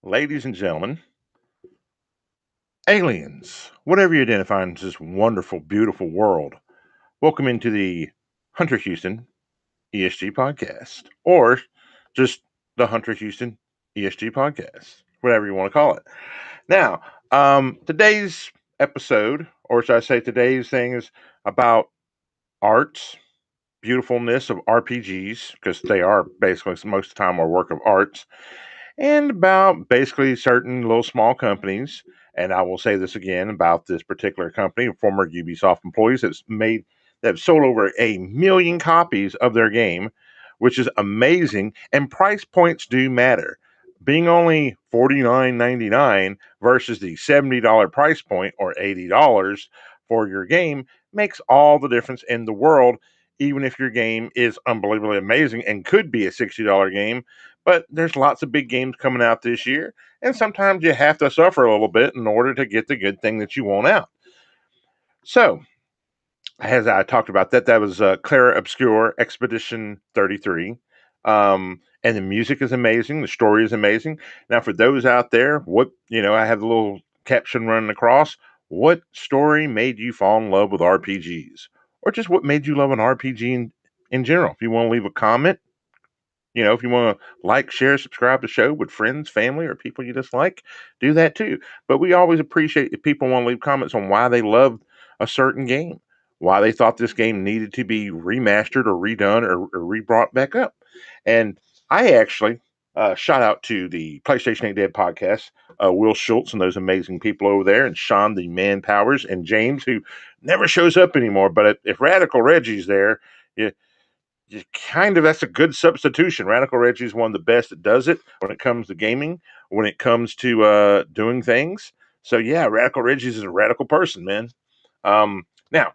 Ladies and gentlemen, aliens, whatever you identify in this wonderful, beautiful world, welcome into the Hunter Houston ESG podcast, or just the Hunter Houston ESG podcast, whatever you want to call it. Now, today's episode, or should I say today's thing, is about arts, beautifulness of RPGs, because they are basically most of the time our work of arts, and about basically certain little small companies. And I will say this again about this particular company, former Ubisoft employees that have sold over 1 million copies of their game, which is amazing. And price points do matter. Being only $49.99 versus the $70 price point or $80 for your game makes all the difference in the world, even if your game is unbelievably amazing and could be a $60 game. But there's lots of big games coming out this year, and sometimes you have to suffer a little bit in order to get the good thing that you want out. So, as I talked about that was Clara Obscure Expedition 33. And the music is amazing. The story is amazing. Now, for those out there, I have a little caption running across. What story made you fall in love with RPGs? Or just what made you love an RPG in general? If you want to leave a comment, if you want to like, share, subscribe to the show with friends, family, or people you just like, do that too. But we always appreciate if people want to leave comments on why they love a certain game, why they thought this game needed to be remastered or redone or re-brought back up. And I actually shout out to the PlayStation 8 Dead podcast, Will Schultz and those amazing people over there, and Sean the Man Powers, and James, who never shows up anymore. But if Radical Reggie's there, you, that's a good substitution. Radical Reggie is one of the best that does it when it comes to gaming, when it comes to doing things. So yeah, Radical Reggie is a radical person, man. Now,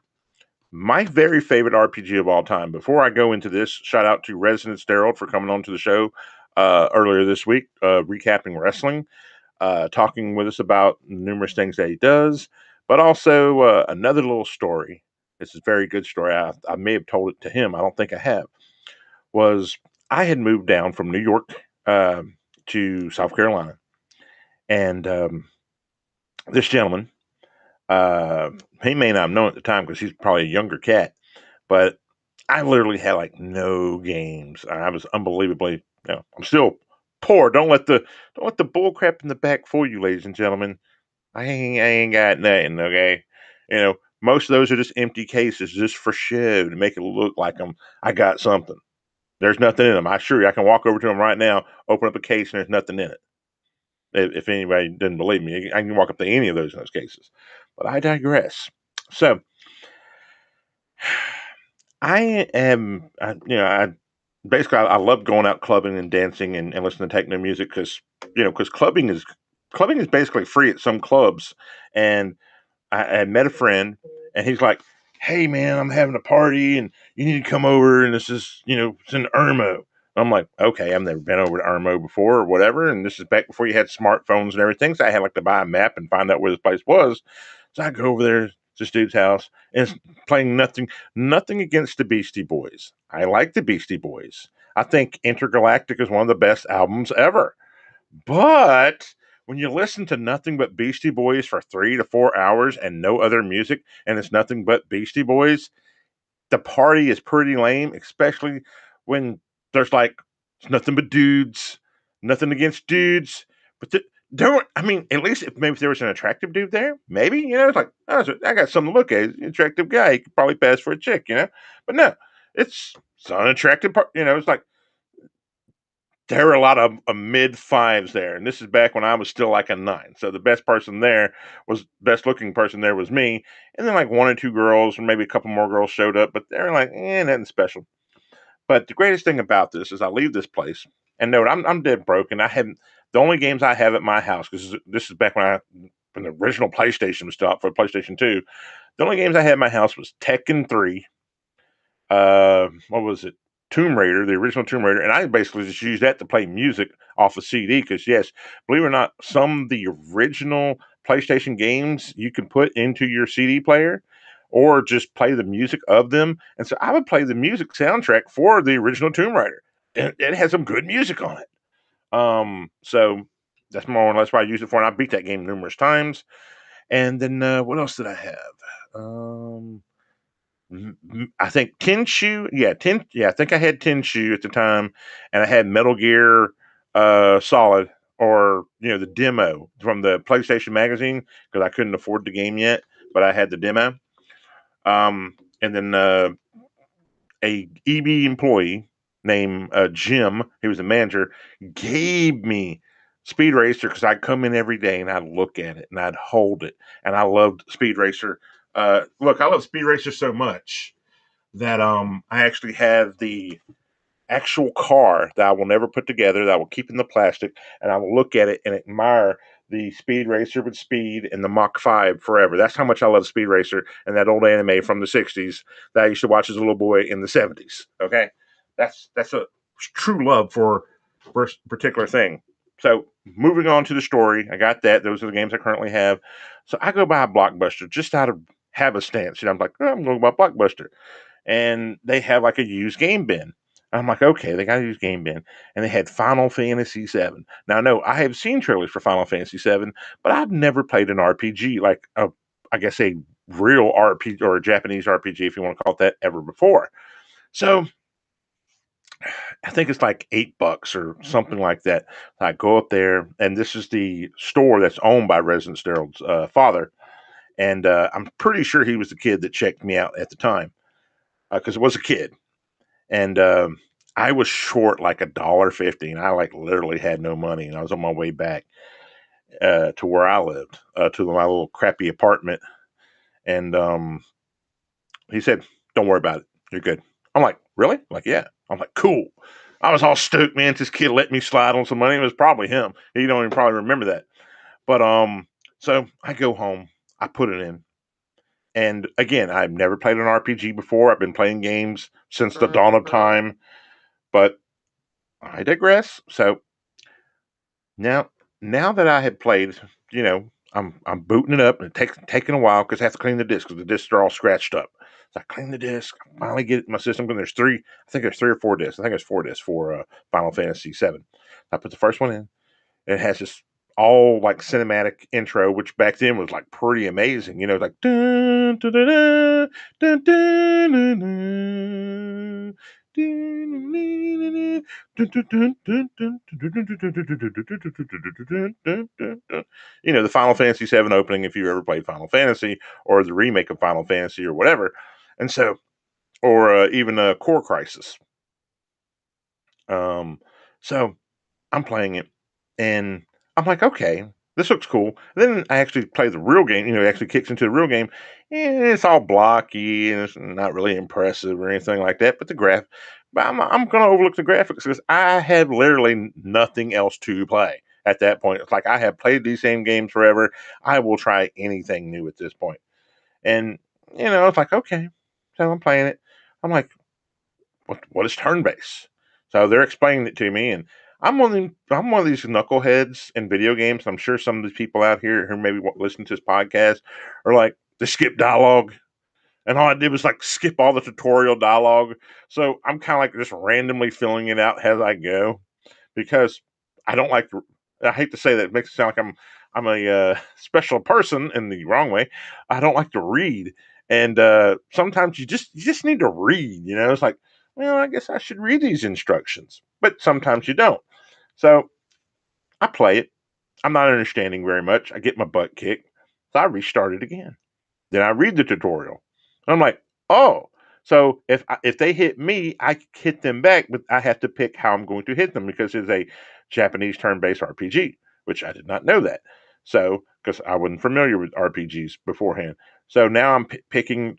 my very favorite RPG of all time. Before I go into this, shout out to Resident Steroid for coming on to the show earlier this week, recapping wrestling, talking with us about numerous things that he does, but also another little story. This is a very good story. I may have told it to him. I don't think I have. Was I had moved down from New York to South Carolina, and this gentleman, he may not have known at the time because he's probably a younger cat, but I literally had like no games. I was unbelievably, I'm still poor. Don't let the bull crap in the back fool you, ladies and gentlemen. I ain't got nothing. Okay, most of those are just empty cases, just for show to make it look like I got something. There's nothing in them. I assure you, I can walk over to them right now, open up a case, and there's nothing in it. If anybody didn't believe me, I can walk up to any of those in those cases. But I digress. So I am, basically I love going out clubbing and dancing and listening to techno music because clubbing is basically free at some clubs. And I met a friend, and he's like, "Hey, man, I'm having a party, and you need to come over. And this is, it's in Irmo." I'm like, "Okay, I've never been over to Irmo before, or whatever." And this is back before you had smartphones and everything, so I had like to buy a map and find out where this place was. So I go over there to this dude's house, and it's playing nothing against the Beastie Boys. I like the Beastie Boys. I think Intergalactic is one of the best albums ever. But when you listen to nothing but Beastie Boys for 3 to 4 hours and no other music, and it's nothing but Beastie Boys, the party is pretty lame, especially when there's like it's nothing but dudes. Nothing against dudes, but I mean, at least if maybe there was an attractive dude there, maybe it's like, oh, I got something to look at. He's an attractive guy. He could probably pass for a chick. But no, it's unattractive. It's like there were a lot of mid fives there, and this is back when I was still like a 9. So the best looking person there was me, and then like one or two girls, or maybe a couple more girls showed up, but they're like, nothing special. But the greatest thing about this is I leave this place, and note I'm dead broke, and I haven't the only games I have at my house, because this is back when the original PlayStation was still out for PlayStation 2. The only games I had at my house was Tekken 3, what was it? Tomb Raider, the original Tomb Raider, and I basically just used that to play music off a CD. Because yes, believe it or not, some of the original PlayStation games you can put into your CD player, or just play the music of them. And so I would play the music soundtrack for the original Tomb Raider, and it had some good music on it. So that's more or less what I use it for. And I beat that game numerous times. And then what else did I have? I think Tenshu. Yeah, I think I had Tenshu at the time, and I had Metal Gear Solid, or the demo from the PlayStation Magazine, because I couldn't afford the game yet, but I had the demo. And then a EB employee named Jim, he was a manager, gave me Speed Racer because I'd come in every day and I'd look at it and I'd hold it, and I loved Speed Racer. Look, I love Speed Racer so much that I actually have the actual car that I will never put together, that I will keep in the plastic, and I will look at it and admire the Speed Racer with Speed and the Mach 5 forever. That's how much I love Speed Racer and that old anime from the 60s that I used to watch as a little boy in the 70s. Okay? That's a true love for a particular thing. So, moving on to the story, I got that. Those are the games I currently have. So, I go buy a Blockbuster just out of have a stance. I'm like, I'm going to buy Blockbuster, and they have like a used game bin. I'm like, okay, they got a used game bin, and they had Final Fantasy VII. Now, no, I have seen trailers for Final Fantasy VII, but I've never played an RPG, like I guess a real RPG or a Japanese RPG, if you want to call it that, ever before. So I think it's like $8 or something like that. I go up there, and this is the store that's owned by Resident Steroid's father, and I'm pretty sure he was the kid that checked me out at the time, because it was a kid. And I was short like $1.50, and I like literally had no money, and I was on my way back to where I lived, to my little crappy apartment. And he said, "Don't worry about it. You're good." I'm like, "Really?" I'm like, "Yeah." I'm like, "Cool." I was all stoked, man. This kid let me slide on some money. It was probably him. He don't even probably remember that. But so I go home. I put it in. And again, I've never played an RPG before. I've been playing games since the dawn of time. But I digress. So now, now that I had played, I'm booting it up, and it taking a while because I have to clean the discs because the discs are all scratched up. So I clean the disc, I finally get it in my system. And there's three, I think there's 3 or 4 discs. I think there's 4 discs for Final Fantasy VII. I put the first one in, and it has this all like cinematic intro, which back then was like pretty amazing. Like dun, dun, dun, dun, dun, dun, dun, dun. The Final Fantasy VII opening, if you ever played Final Fantasy or the remake of Final Fantasy or whatever, and so, or even Core Crisis. So I'm playing it, and I'm like, okay, this looks cool. Then I actually play the real game. It actually kicks into the real game, and it's all blocky and it's not really impressive or anything like that. But I'm gonna overlook the graphics because I have literally nothing else to play at that point. It's like I have played these same games forever. I will try anything new at this point, and it's like, okay, so I'm playing it. I'm like, what is turn base? So they're explaining it to me, and I'm one of these knuckleheads in video games. I'm sure some of these people out here who maybe listen to this podcast are like, they skip dialogue, and all I did was like skip all the tutorial dialogue. So I'm kind of like just randomly filling it out as I go, because I don't like to. I hate to say that, it makes it sound like I'm a special person in the wrong way. I don't like to read, and sometimes you just need to read. It's like, well, I guess I should read these instructions, but sometimes you don't. So I play it. I'm not understanding very much. I get my butt kicked, so I restart it again. Then I read the tutorial. I'm like, oh, so if they hit me, I hit them back, but I have to pick how I'm going to hit them because it's a Japanese turn-based RPG, which I did not know that. So because I wasn't familiar with RPGs beforehand, so now I'm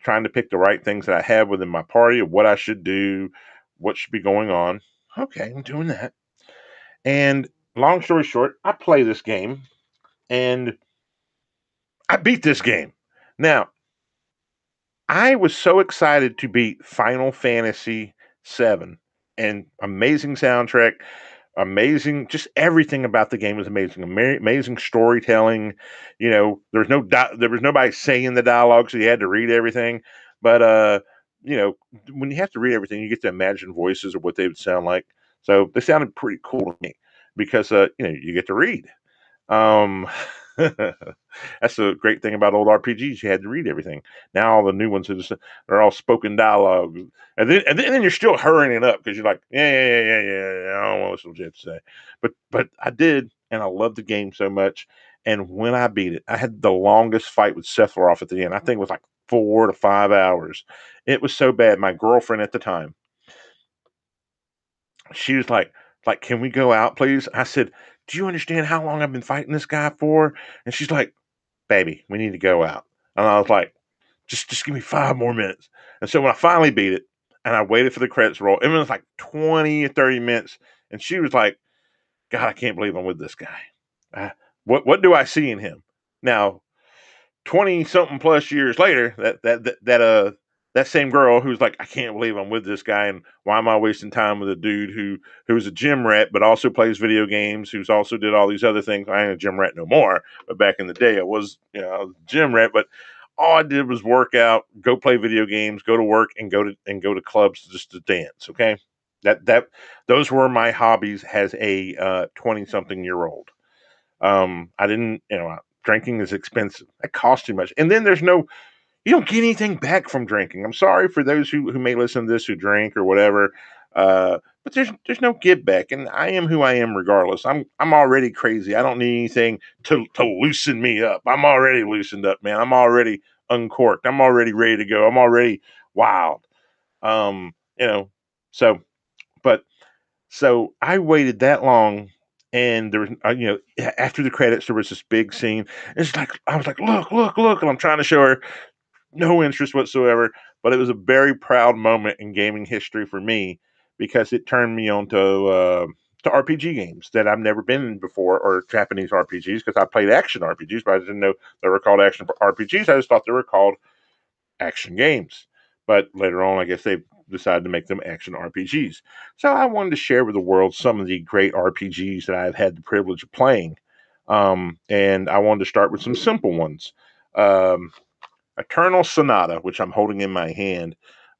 trying to pick the right things that I have within my party of what I should do, what should be going on. Okay, I'm doing that. And long story short, I play this game and I beat this game. Now, I was so excited to beat Final Fantasy VII, and amazing soundtrack, amazing, just everything about the game was amazing. Amazing storytelling. There was nobody saying the dialogue, so you had to read everything. But you know, when you have to read everything, you get to imagine voices of what they would sound like. So they sounded pretty cool to me because you get to read. Um, that's the great thing about old RPGs. You had to read everything. Now all the new ones they're all spoken dialogue, and then you're still hurrying it up because you're like, yeah. I don't want to listen to what you have to say. But I did, and I loved the game so much. And when I beat it, I had the longest fight with Sephiroth at the end. I think it was like 4 to 5 hours. It was so bad. My girlfriend at the time, she was like, can we go out, please? I said, do you understand how long I've been fighting this guy for? And she's like, baby, we need to go out. And I was like, just give me 5 more minutes. And so when I finally beat it, and I waited for the credits to roll, it was like 20 or 30 minutes, and she was like, God, I can't believe I'm with this guy. Uh, what do I see in him? Now, 20 something plus years later, that same girl who's like, I can't believe I'm with this guy, and why am I wasting time with a dude who's a gym rat but also plays video games, who's also did all these other things. I ain't a gym rat no more, but back in the day I was, I was a gym rat, but all I did was work out, go play video games, go to work, and go to clubs just to dance. Okay, that those were my hobbies as a 20 something year old. I didn't, drinking is expensive. That costs too much. And then you don't get anything back from drinking. I'm sorry for those who may listen to this who drink or whatever. But there's no give back. And I am who I am regardless. I'm already crazy. I don't need anything to loosen me up. I'm already loosened up, man. I'm already uncorked. I'm already ready to go. I'm already wild. Um, you know, so but so I waited that long, and there was, after the credits, there was this big scene. It's like I was like, look, look, look, and I'm trying to show her no interest whatsoever. But it was a very proud moment in gaming history for me because it turned me on to RPG games that I've never been in before, or Japanese RPGs, because I played action RPGs, but I didn't know they were called action RPGs. I just thought they were called action games. But later on, I guess they decided to make them action RPGs. So I wanted to share with the world some of the great RPGs that I've had the privilege of playing. And I wanted to start with some simple ones. Um, Eternal Sonata, which I'm holding in my hand,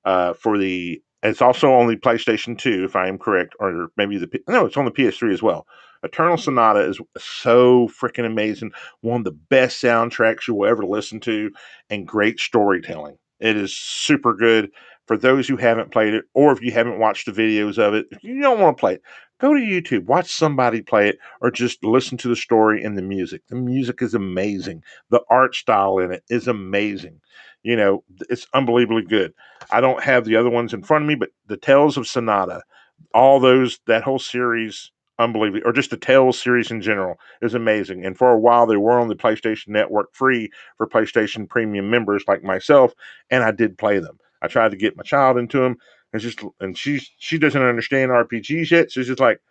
it's also on the PlayStation 2, if I am correct, or maybe no, it's on the PS3 as well. Eternal Sonata is so freaking amazing. One of the best soundtracks you will ever listen to, and great storytelling. It is super good. For those who haven't played it, or if you haven't watched the videos of it, if you don't want to play it, go to YouTube, watch somebody play it, or just listen to the story and the music. The music is amazing. The art style in it is amazing. It's unbelievably good. I don't have the other ones in front of me, but the Tales of Sonata, that whole series, unbelievable, or just the Tales series in general is amazing. And for a while, they were on the PlayStation Network free for PlayStation Premium members like myself, and I did play them. I tried to get my child into them, and she doesn't understand RPGs yet. So she's just like,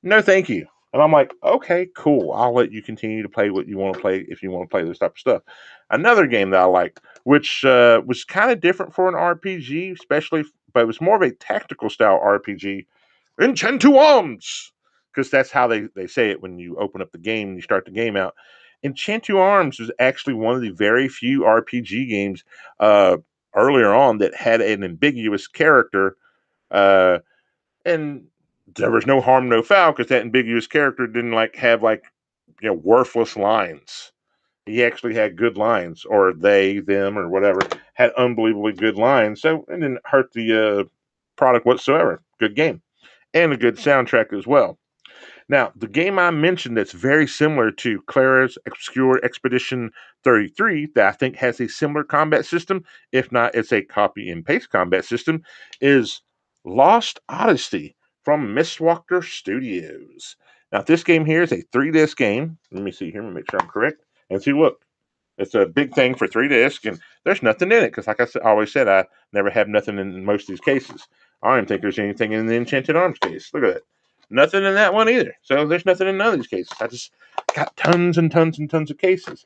no, thank you. And I'm like, okay, cool. I'll let you continue to play what you want to play if you want to play this type of stuff. Another game that I liked, which was kind of different for an RPG, but it was more of a tactical style RPG, Enchantu Arms, because that's how they say it when you open up the game and you start the game out. Enchantu Arms was actually one of the very few RPG games uh, earlier on that had an ambiguous character. Uh, and there was no harm, no foul, because that ambiguous character didn't have worthless lines. He actually had good lines, or they, them, or whatever had unbelievably good lines. So it didn't hurt the product whatsoever. Good game and a good soundtrack as well. Now, the game I mentioned that's very similar to Clara's Obscure Expedition 33, that I think has a similar combat system, if not, it's a copy and paste combat system, is Lost Odyssey from Mistwalker Studios. Now, this game here is a 3 disc game. Let me see here, let me make sure I'm correct. And see, look, it's a big thing for 3 disc, and there's nothing in it because, like I always said, I never have nothing in most of these cases. I don't even think there's anything in the Enchanted Arms case. Look at that. Nothing in that one either. So there's nothing in none of these cases. I just got tons and tons and tons of cases.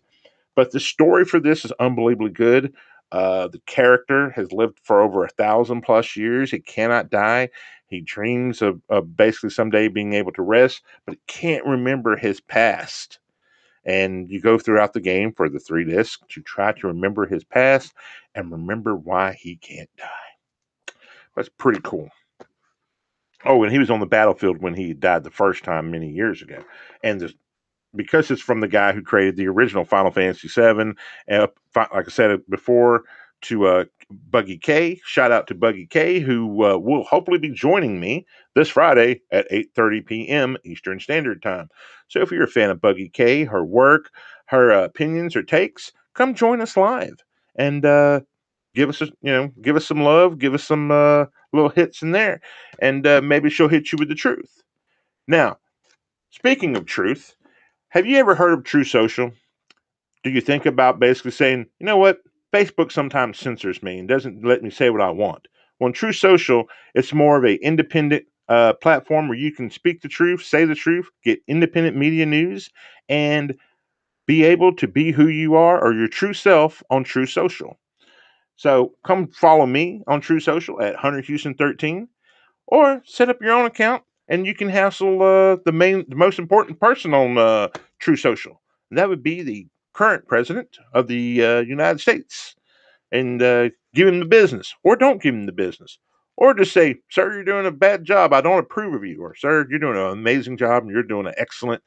But the story for this is unbelievably good. The character has lived for over 1,000 plus years. He cannot die. He dreams of basically someday being able to rest, but he can't remember his past. And you go throughout the game for the 3 discs to try to remember his past and remember why he can't die. That's pretty cool. Oh, and he was on the battlefield when he died the first time many years ago. And because it's from the guy who created the original Final Fantasy VII. And like I said before, to Buggy K. Shout out to Buggy K, who will hopefully be joining me this Friday at 8:30 p.m. Eastern Standard Time. So if you're a fan of Buggy K, her work, her opinions, her takes, come join us live and give us some love, give us some little hits in there, and maybe she'll hit you with the truth. Now, speaking of truth, have you ever heard of True Social? Do you think about basically saying, you know what, Facebook sometimes censors me and doesn't let me say what I want? Well, in True Social, it's more of a independent platform where you can speak the truth, say the truth, get independent media news, and be able to be who you are or your true self on True Social. So come follow me on True Social at Hunter Houston 13, or set up your own account and you can hassle the most important person on True Social. And that would be the current president of the United States, and give him the business, or don't give him the business, or just say, "Sir, you're doing a bad job. I don't approve of you," or "Sir, you're doing an amazing job and you're doing an excellent,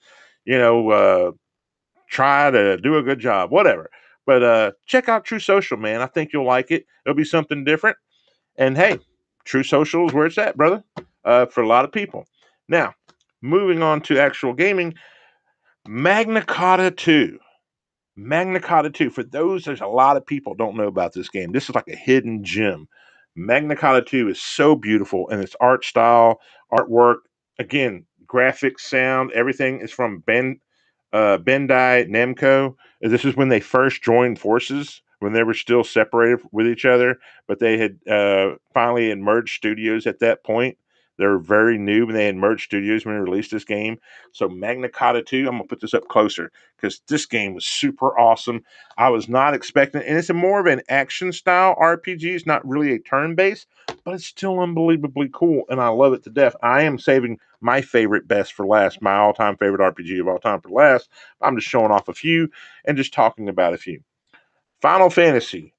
you know, try to do a good job," whatever. But check out True Social, man. I think you'll like it. It'll be something different. And hey, True Social is where it's at, brother, for a lot of people. Now, moving on to actual gaming, Magna Carta 2. Magna Carta 2. For those, there's a lot of people don't know about this game. This is like a hidden gem. Magna Carta 2 is so beautiful, and its art style, artwork, again, graphics, sound, everything is from Bandai Namco. This is when they first joined forces, when they were still separated with each other, but they had finally had merged studios at that point. They were very new when they had merged studios when they released this game. So Magna Carta 2, I'm going to put this up closer because this game was super awesome. I was not expecting it. And it's a more of an action style RPG. It's not really a turn based, but it's still unbelievably cool. And I love it to death. I am saving my favorite best for last, my all time favorite RPG of all time for last. I'm just showing off a few and just talking about a few. Final Fantasy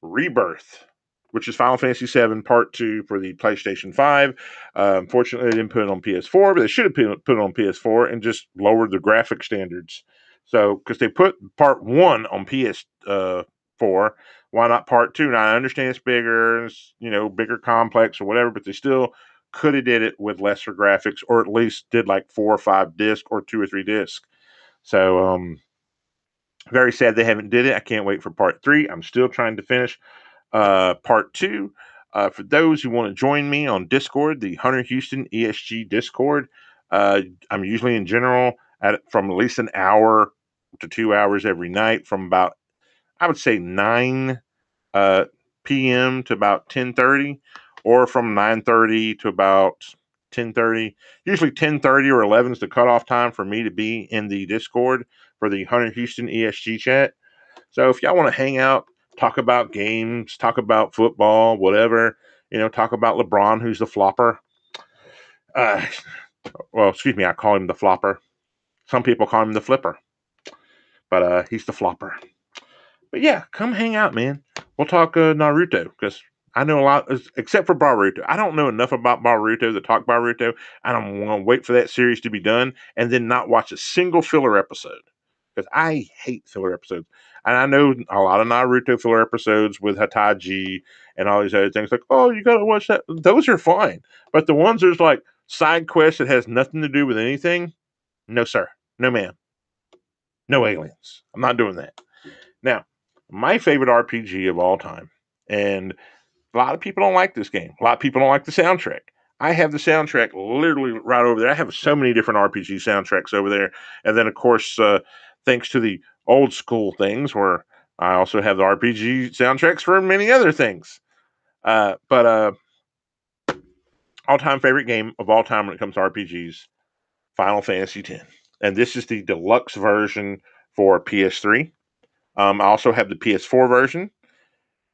Rebirth, which is Final Fantasy VII Part 2 for the PlayStation 5. Unfortunately, they didn't put it on PS4, but they should have put it on PS4 and just lowered the graphic standards. So, because they put Part 1 on PS4, why not Part 2? Now, I understand it's bigger, bigger complex or whatever, but they still could have did it with lesser graphics, or at least did like 4 or 5 discs or 2 or 3 discs. So, very sad they haven't did it. I can't wait for Part 3. I'm still trying to finish Part 2. For those who want to join me on Discord, the Hunter Houston ESG Discord, I'm usually in general from at least an hour to 2 hours every night, from about, I would say, 9 p.m. to about 10:30, or from 9:30 to about 10:30. Usually 10:30 or 11 is the cutoff time for me to be in the Discord for the Hunter Houston ESG chat. So if y'all want to hang out, talk about games, talk about football, whatever, talk about LeBron, who's the flopper. Uh, well, excuse me, I call him the flopper. Some people call him the flipper, but he's the flopper. But yeah, come hang out, man. We'll talk Naruto, because I know a lot, except for Baruto. I don't know enough about Baruto to talk Baruto. I don't want to wait for that series to be done and then not watch a single filler episode, because I hate filler episodes. And I know a lot of Naruto filler episodes with Hataji and all these other things. Like, oh, you got to watch that. Those are fine. But the ones there's like side quests that has nothing to do with anything, no, sir. No, ma'am. No aliens. I'm not doing that. Now, my favorite RPG of all time, and a lot of people don't like this game. A lot of people don't like the soundtrack. I have the soundtrack literally right over there. I have so many different RPG soundtracks over there. And then, of course, thanks to the old school things, where I also have the RPG soundtracks for many other things. But all-time favorite game of all time when it comes to RPGs, Final Fantasy X. And this is the deluxe version for PS3. I also have the PS4 version.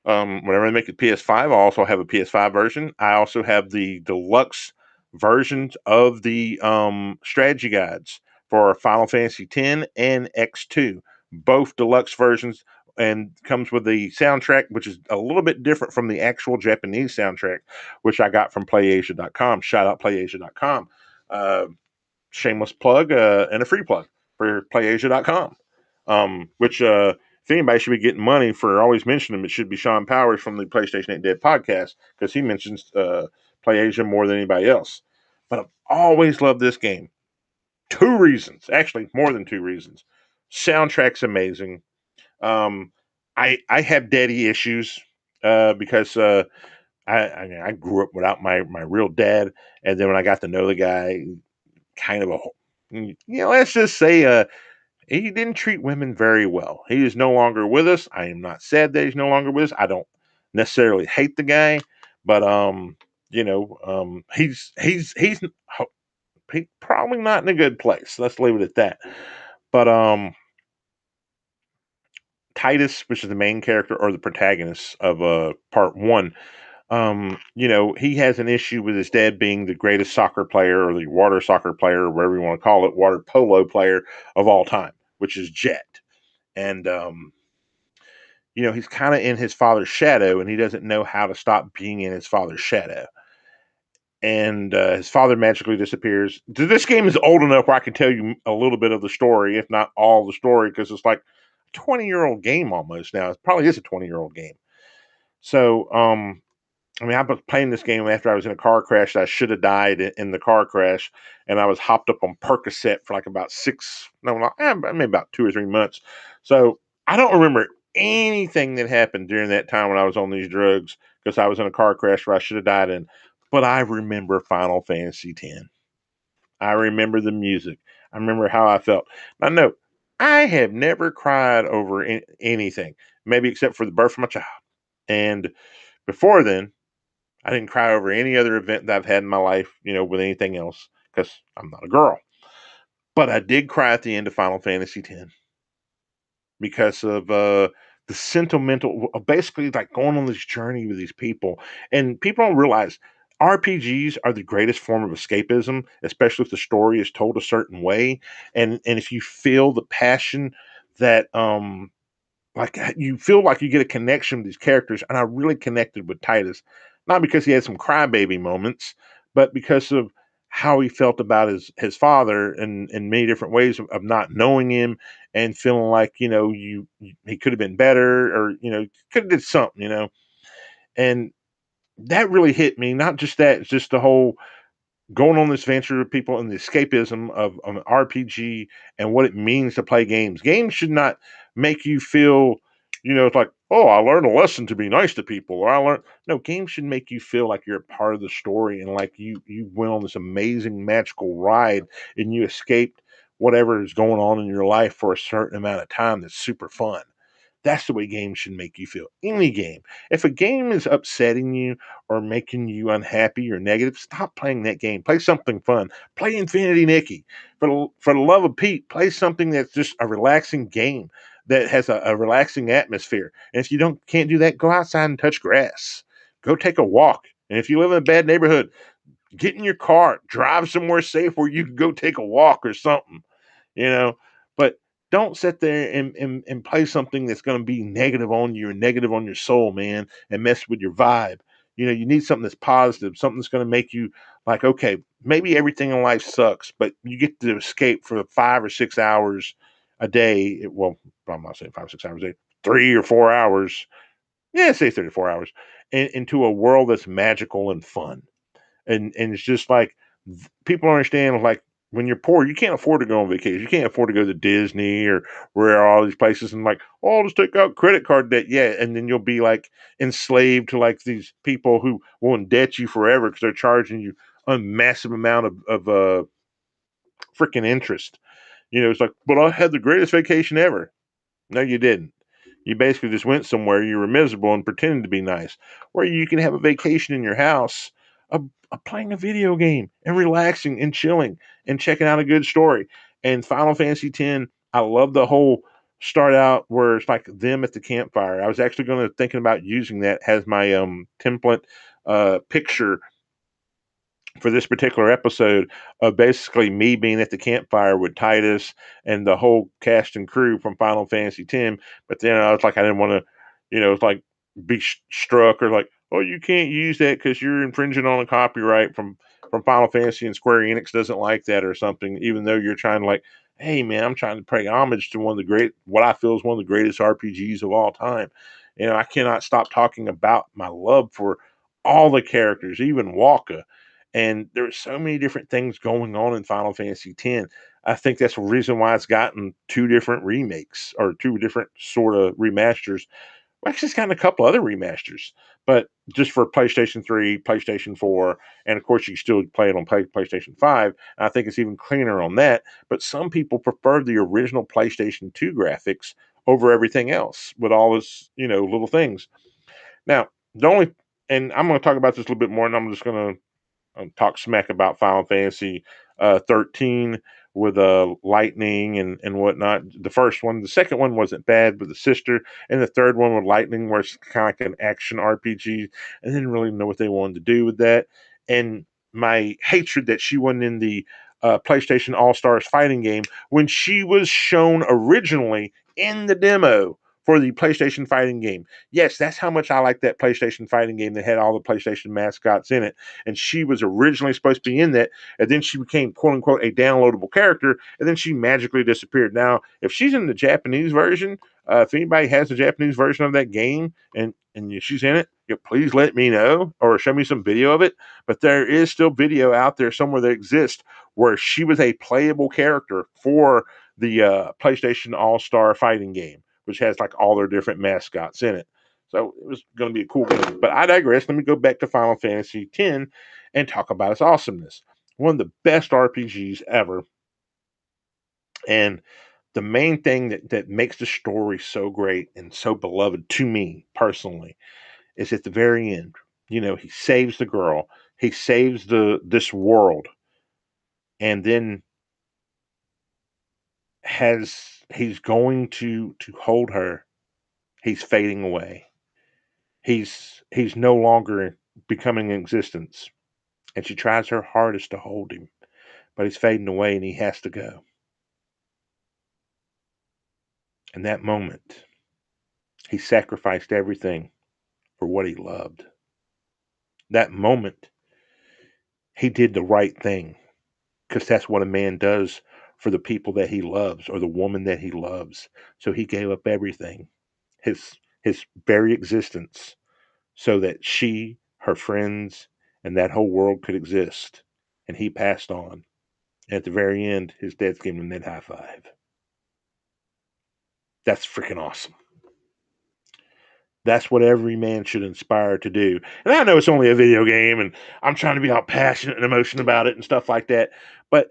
Whenever I make a PS5, I also have a PS5 version. I also have the deluxe versions of the strategy guides for Final Fantasy X and X2, both deluxe versions, and comes with the soundtrack, which is a little bit different from the actual Japanese soundtrack, which I got from PlayAsia.com. Shout out PlayAsia.com. Shameless plug and a free plug. for PlayAsia.com, which if anybody should be getting money for always mentioning them, it should be Sean Powers from the PlayStation 8 Dead podcast, because he mentions PlayAsia more than anybody else. But I've always loved this game. 2 reasons, actually more than 2 reasons. Soundtrack's amazing. I have daddy issues because I grew up without my real dad, and then when I got to know the guy, kind of let's just say he didn't treat women very well. He is no longer with us. I am not sad that he's no longer with us. I don't necessarily hate the guy, but he's probably not in a good place. Let's leave it at that. But Titus, which is the main character or the protagonist of part one, he has an issue with his dad being the greatest soccer player, or the water soccer player, or whatever you want to call it, water polo player of all time, which is Jet. And he's kind of in his father's shadow, and he doesn't know how to stop being in his father's shadow. And his father magically disappears. This game is old enough where I can tell you a little bit of the story, if not all the story, because it's like a 20-year-old game almost now. It probably is a 20-year-old game. So, I was playing this game after I was in a car crash. I should have died in the car crash, and I was hopped up on Percocet for like about maybe about 2 or 3 months. So I don't remember anything that happened during that time when I was on these drugs, because I was in a car crash where I should have died in. But I remember Final Fantasy X. I remember the music. I remember how I felt. Now, no, I have never cried over anything, maybe except for the birth of my child. And before then, I didn't cry over any other event that I've had in my life, with anything else, because I'm not a girl. But I did cry at the end of Final Fantasy X because of the sentimental, basically like going on this journey with these people. And people don't realize RPGs are the greatest form of escapism, especially if the story is told a certain way. And if you feel the passion that like you feel like you get a connection with these characters, and I really connected with Titus, not because he had some crybaby moments, but because of how he felt about his father, in many different ways of not knowing him, and feeling like he could have been better, or could have did something, and that really hit me. Not just that, it's just the whole going on this venture with people and the escapism of an RPG and what it means to play games. Games should not make you feel, it's like, oh, I learned a lesson to be nice to people, or I learned. No, games should make you feel like you're a part of the story, and like you went on this amazing magical ride, and you escaped whatever is going on in your life for a certain amount of time. That's super fun. That's the way games should make you feel. Any game. If a game is upsetting you or making you unhappy or negative, stop playing that game. Play something fun. Play Infinity Nikki. For the love of Pete, play something that's just a relaxing game that has a relaxing atmosphere. And if you can't do that, go outside and touch grass. Go take a walk. And if you live in a bad neighborhood, get in your car, drive somewhere safe where you can go take a walk or something, you know. But don't sit there and play something that's going to be negative on you and negative on your soul, man, and mess with your vibe. You need something that's positive, something that's going to make you like, okay, maybe everything in life sucks, but you get to escape for 5 or 6 hours a day. Well, I'm not saying 5 or 6 hours a day, 3 or 4 hours. Yeah, say 34 hours into a world that's magical and fun. And it's just like people understand, like, when you're poor, you can't afford to go on vacation. You can't afford to go to Disney or where all these places, and like, oh, I'll just take out credit card debt. Yeah, and then you'll be like enslaved to like these people who will indebt you forever because they're charging you a massive amount of freaking interest. It's like, but I had the greatest vacation ever. No, you didn't. You basically just went somewhere, you were miserable and pretended to be nice. Or you can have a vacation in your house, playing a video game and relaxing and chilling and checking out a good story. And Final Fantasy X, I love the whole start out where it's like them at the campfire. I was actually thinking about using that as my template picture for this particular episode, of basically me being at the campfire with Titus and the whole cast and crew from Final Fantasy X. But then I was like, I didn't want to, it's like be struck or like, oh, you can't use that because you're infringing on a copyright from Final Fantasy, and Square Enix doesn't like that or something, even though you're trying to like, hey man, I'm trying to pay homage to what I feel is one of the greatest RPGs of all time. I cannot stop talking about my love for all the characters, even Walker. And there's so many different things going on in Final Fantasy X. I think that's the reason why it's gotten two different remakes or two different sort of remasters. Well, actually, it's gotten a couple other remasters, but just for PlayStation 3, PlayStation 4, and of course, you can still play it on PlayStation 5. And I think it's even cleaner on that. But some people prefer the original PlayStation 2 graphics over everything else with all its, little things. Now, the only, and I'm going to talk about this a little bit more, and I'm just going to talk smack about Final Fantasy 13 with lightning and whatnot. The first one, the second one wasn't bad with the sister, and the third one with lightning, where it's kind of like an action RPG. I didn't really know what they wanted to do with that, and my hatred that she wasn't in the PlayStation All Stars fighting game when she was shown originally in the demo for the PlayStation fighting game. Yes, that's how much I like that PlayStation fighting game that had all the PlayStation mascots in it. And she was originally supposed to be in that, and then she became quote unquote a downloadable character, and then she magically disappeared. Now, if she's in the Japanese version, if anybody has the Japanese version of that game and she's in it, please let me know or show me some video of it. But there is still video out there somewhere that exists where she was a playable character for the PlayStation All Star Fighting game, which has like all their different mascots in it. So it was going to be a cool game. But I digress. Let me go back to Final Fantasy X and talk about its awesomeness. One of the best RPGs ever. And the main thing that makes the story so great and so beloved to me personally is at the very end. He saves the girl. He saves this world. And then he's going to hold her. He's fading away. He's no longer becoming in existence. And she tries her hardest to hold him, but he's fading away and he has to go. In that moment, he sacrificed everything for what he loved. That moment, he did the right thing because that's what a man does for the people that he loves or the woman that he loves. So he gave up everything, his very existence, so that she, her friends, and that whole world could exist. And he passed on. And at the very end, his death gave him that high five. That's freaking awesome. That's what every man should aspire to do. And I know it's only a video game and I'm trying to be all passionate and emotional about it and stuff like that. But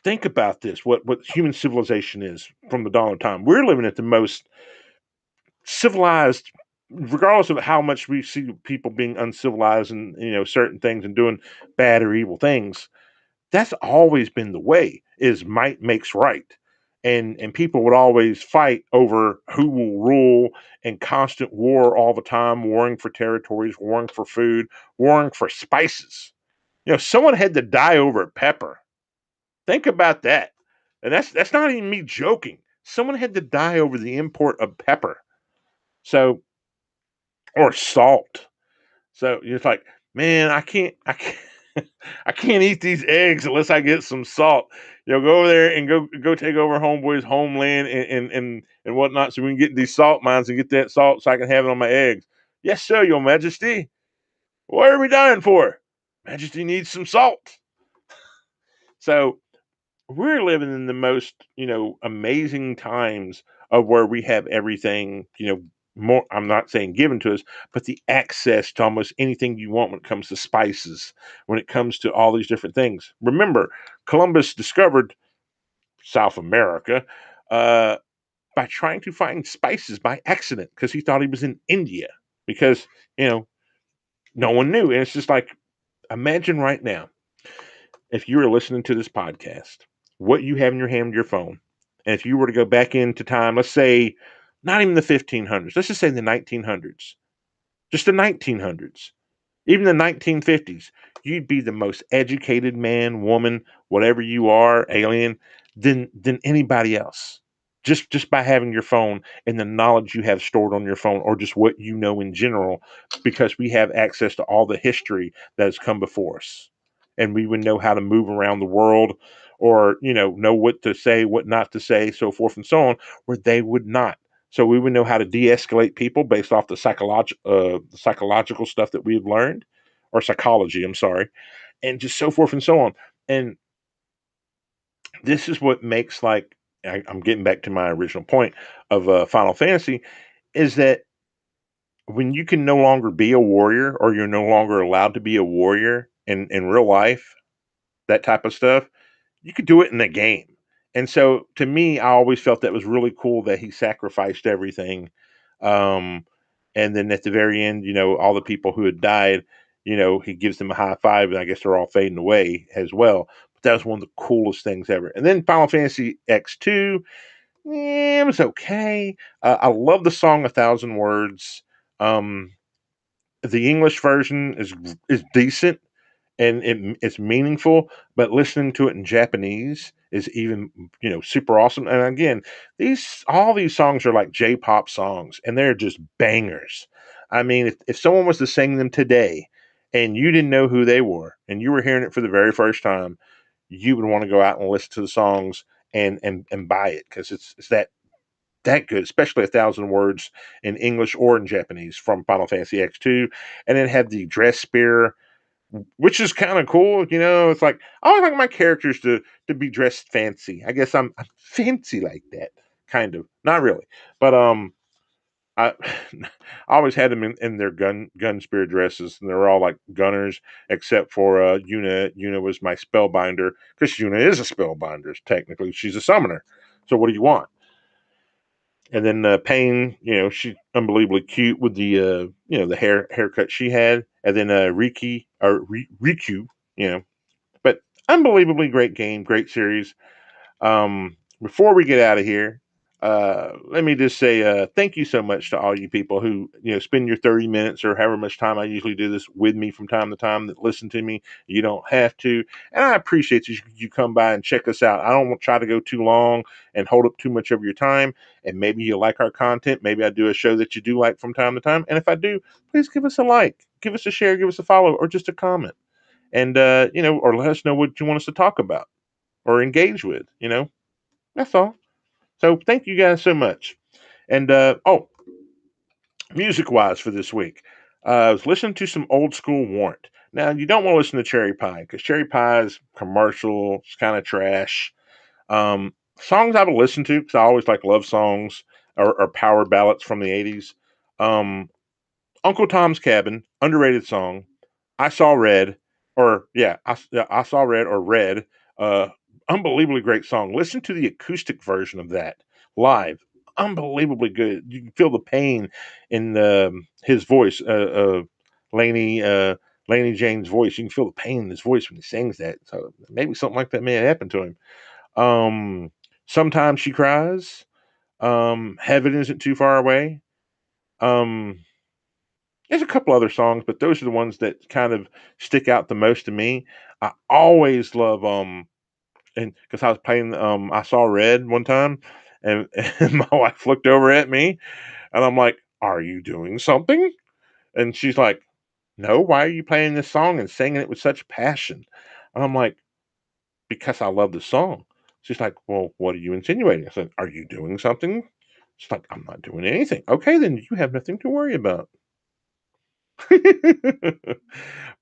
think about this, what human civilization is from the dawn of time. We're living at the most civilized, regardless of how much we see people being uncivilized and certain things and doing bad or evil things. That's always been the way, is might makes right. And people would always fight over who will rule, and constant war all the time, warring for territories, warring for food, warring for spices. Someone had to die over pepper. Think about that. And that's not even me joking. Someone had to die over the import of pepper. So, or salt. So it's like, man, I can't I can't eat these eggs unless I get some salt. Go over there and go take over homeboy's homeland and whatnot, so we can get these salt mines and get that salt so I can have it on my eggs. Yes, sir, your majesty. What are we dying for? Majesty needs some salt. So we're living in the most, amazing times of where we have everything, more, I'm not saying given to us, but the access to almost anything you want when it comes to spices, when it comes to all these different things. Remember, Columbus discovered South America uh, by trying to find spices by accident because he thought he was in India because, no one knew. And it's just like, imagine right now, if you were listening to this podcast, what you have in your hand, your phone, and if you were to go back into time, let's say not even the 1500s, let's just say the 1900s, just the 1900s, even the 1950s, you'd be the most educated man, woman, whatever you are, alien, than anybody else. Just by having your phone and the knowledge you have stored on your phone, or just what you know in general, because we have access to all the history that has come before us. And we would know how to move around the world, or know what to say, what not to say, so forth and so on, where they would not. So we would know how to de-escalate people based off the psychological stuff that we've learned, or psychology. I'm sorry, and just so forth and so on. And this is what makes, like, I'm getting back to my original point of Final Fantasy, is that when you can no longer be a warrior, or you're no longer allowed to be a warrior in real life, that type of stuff, you could do it in a game. And so to me, I always felt that was really cool that he sacrificed everything. Um, and then at the very end, all the people who had died, he gives them a high five, and I guess they're all fading away as well. But that was one of the coolest things ever. And then Final Fantasy X2, it was okay. I love the song A Thousand Words. Um, the English version is decent, and it's meaningful, but listening to it in Japanese is even super awesome. And again, these all these songs are like J-pop songs, and they're just bangers. I mean, if someone was to sing them today and you didn't know who they were, and you were hearing it for the very first time, you would want to go out and listen to the songs and buy it, because it's that good, especially A Thousand Words in English or in Japanese from Final Fantasy X2. And then had the dress spear, which is kind of cool. It's like I always like my characters to be dressed fancy. I guess I'm fancy like that, kind of. Not really, but I I always had them in their gun spear dresses, and they were all like gunners, except for Yuna. Yuna was my spellbinder, because Yuna is a spellbinder. Technically, she's a summoner. So what do you want? And then Pain, she's unbelievably cute with the the haircut she had. And then Riku, but unbelievably great game, great series. Before we get out of here, let me just say thank you so much to all you people who spend your 30 minutes or however much time I usually do this with me from time to time, that listen to me. You don't have to, and I appreciate you come by and check us out. I don't want to try to go too long and hold up too much of your time. And maybe you like our content. Maybe I do a show that you do like from time to time. And if I do, please give us a like, give us a share, give us a follow, or just a comment. And or let us know what you want us to talk about or engage with. That's all. So thank you guys so much. And music wise for this week, I was listening to some old school Warrant. Now, you don't want to listen to Cherry Pie, because Cherry Pie is commercial, it's kind of trash. Songs I would listen to, because I always like love songs, or power ballads from the 80s. Um, Uncle Tom's Cabin, underrated song. I Saw Red, or yeah, I Saw Red, or Red. Uh, Unbelievably great song. Listen to the acoustic version of that live. Unbelievably good. You can feel the pain in his voice, Laney Laney James' voice. You can feel the pain in his voice when he sings that. So maybe something like that may have happened to him. Sometimes She Cries. Heaven Isn't Too Far Away. Um, there's a couple other songs, but those are the ones that kind of stick out the most to me. I always love and because I was playing I Saw Red one time, and, and my wife looked over at me, and I'm like, "Are you doing something?" And she's like, "No, why are you playing this song and singing it with such passion?" And I'm like, "Because I love the song." She's like, "Well, what are you insinuating?" I said, "Are you doing something?" She's like, "I'm not doing anything." Okay, then you have nothing to worry about.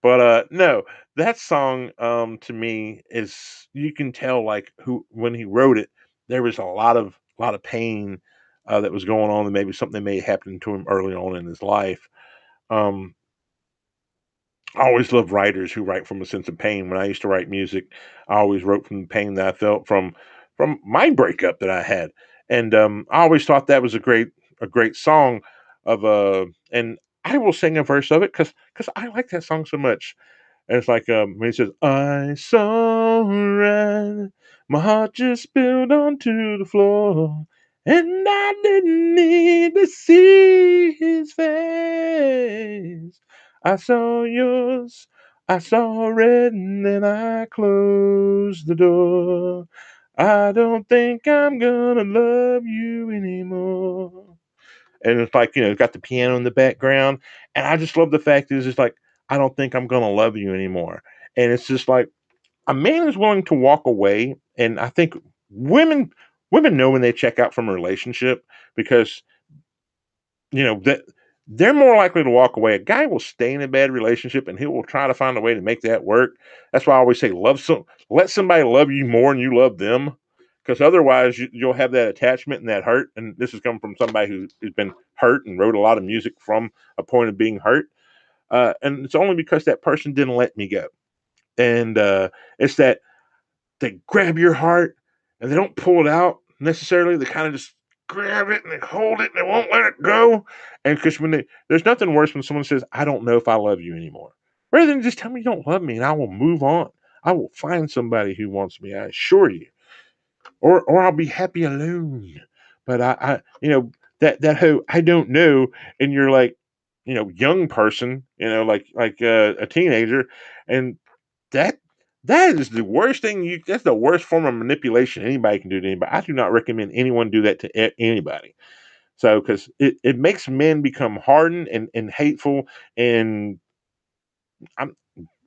But no, that song to me is, you can tell, like, who when he wrote it, there was a lot of pain that was going on, and maybe something may have happened to him early on in his life. Um I always love writers who write from a sense of pain. When I used to write music, I always wrote from the pain that I felt from my breakup that I had. And I always thought that was a great song of and I will sing a verse of it, because I like that song so much. And it's like when he says, "I saw red, my heart just spilled onto the floor, and I didn't need to see his face. I saw yours, I saw red, and then I closed the door. I don't think I'm gonna love you anymore." And it's like, got the piano in the background. And I just love the fact is, it's like, I don't think I'm gonna love you anymore. And it's just like, a man is willing to walk away, and I think women women know when they check out from a relationship because that they're more likely to walk away. A guy will stay in a bad relationship and he will try to find a way to make that work. That's why I always say let somebody love you more than you love them, because otherwise you'll have that attachment and that hurt. And this is coming from somebody who's been hurt and wrote a lot of music from a point of being hurt. And it's only because that person didn't let me go. And it's that they grab your heart and they don't pull it out necessarily. They kind of just grab it and they hold it and they won't let it go. And because there's nothing worse when someone says, "I don't know if I love you anymore," rather than just tell me you don't love me and I will move on. I will find somebody who wants me. I assure you, or I'll be happy alone. But I that whole I don't know, and you're like, young person, like a teenager, and that that is the worst thing that's the worst form of manipulation anybody can do to anybody. I do not recommend anyone do that to anybody. So, because it makes men become hardened and hateful, and I'm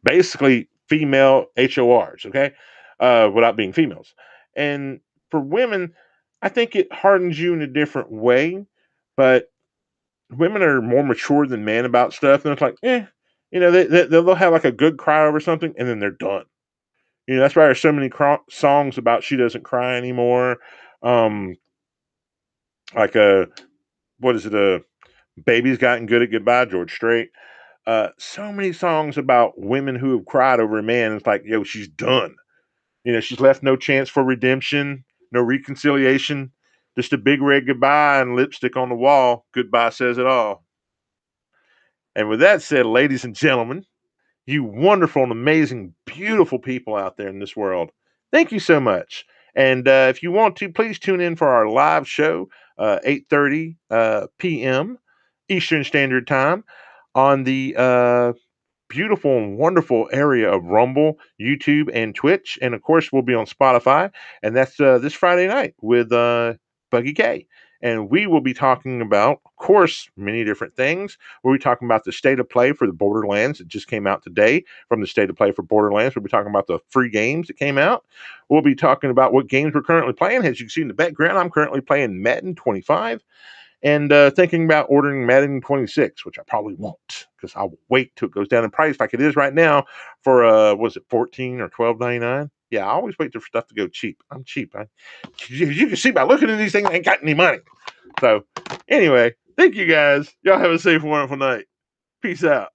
basically female HORs, okay? Without being females. And for women, I think it hardens you in a different way, but women are more mature than men about stuff. And it's like, they'll have like a good cry over something and then they're done. That's why there's so many songs about she doesn't cry anymore. Um, like what is it? Baby's gotten good at goodbye, George Strait. So many songs about women who have cried over a man. It's like, yo, she's done. She's left no chance for redemption, no reconciliation, just a big red goodbye and lipstick on the wall. Goodbye says it all. And with that said, ladies and gentlemen, you wonderful and amazing, beautiful people out there in this world. Thank you so much. And if you want to, please tune in for our live show, 8:30 p.m. Eastern Standard Time on the beautiful and wonderful area of Rumble, YouTube, and Twitch. And of course, we'll be on Spotify. And that's this Friday night with Buggy K. And we will be talking about, of course, many different things. We'll be talking about the state of play for the Borderlands. It just came out today from the state of play for Borderlands. We'll be talking about the free games that came out. We'll be talking about what games we're currently playing. As you can see in the background, I'm currently playing Madden 25 and thinking about ordering Madden 26, which I probably won't because I'll wait till it goes down in price like it is right now for was it 14 or 12.99? Yeah, I always wait for stuff to go cheap. I'm cheap. You can see by looking at these things, I ain't got any money. So anyway, thank you guys. Y'all have a safe, wonderful night. Peace out.